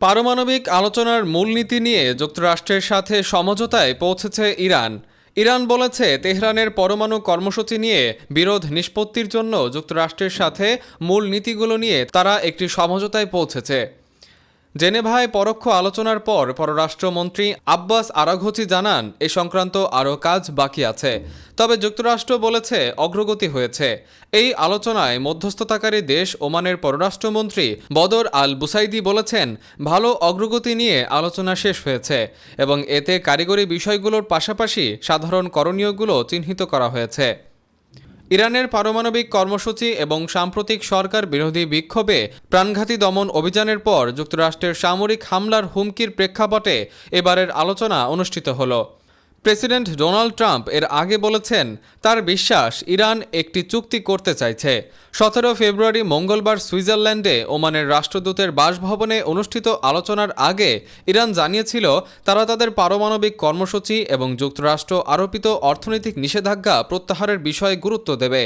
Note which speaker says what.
Speaker 1: পারমাণবিক আলোচনার মূলনীতি নিয়ে যুক্তরাষ্ট্রের সাথে সমঝোতায় পৌঁছেছে ইরান। ইরান বলেছে, তেহরানের পরমাণু কর্মসূচি নিয়ে বিরোধ নিষ্পত্তির জন্য যুক্তরাষ্ট্রের সাথে মূল নীতিগুলো নিয়ে তারা একটি সমঝোতায় পৌঁছেছে। জেনেভায় পরোক্ষ আলোচনার পর পররাষ্ট্রমন্ত্রী আব্বাস আরাঘচি জানান, এ সংক্রান্ত আরও কাজ বাকি আছে। তবে যুক্তরাষ্ট্র বলেছে অগ্রগতি হয়েছে। এই আলোচনায় মধ্যস্থতাকারী দেশ ওমানের পররাষ্ট্রমন্ত্রী বদর আল বুসাইদি বলেছেন, ভালো অগ্রগতি নিয়ে আলোচনা শেষ হয়েছে এবং এতে কারিগরি বিষয়গুলোর পাশাপাশি সাধারণ করণীয়গুলো চিহ্নিত করা হয়েছে। ইরানের পারমাণবিক কর্মসূচি এবং সাম্প্রতিক সরকার বিরোধী বিক্ষোভে প্রাণঘাতী দমন অভিযানের পর যুক্তরাষ্ট্রের সামরিক হামলার হুমকির প্রেক্ষাপটে এবারের আলোচনা অনুষ্ঠিত হলো। প্রেসিডেন্ট ডোনাল্ড ট্রাম্প এর আগে বলেছেন, তার বিশ্বাস ইরান একটি চুক্তি করতে চাইছে। 17 ফেব্রুয়ারি মঙ্গলবার সুইজারল্যান্ডে ওমানের রাষ্ট্রদূতের বাসভবনে অনুষ্ঠিত আলোচনার আগে ইরান জানিয়েছিল, তারা তাদের পারমাণবিক কর্মসূচি এবং যুক্তরাষ্ট্র আরোপিত অর্থনৈতিক নিষেধাজ্ঞা প্রত্যাহারের বিষয়ে গুরুত্ব দেবে।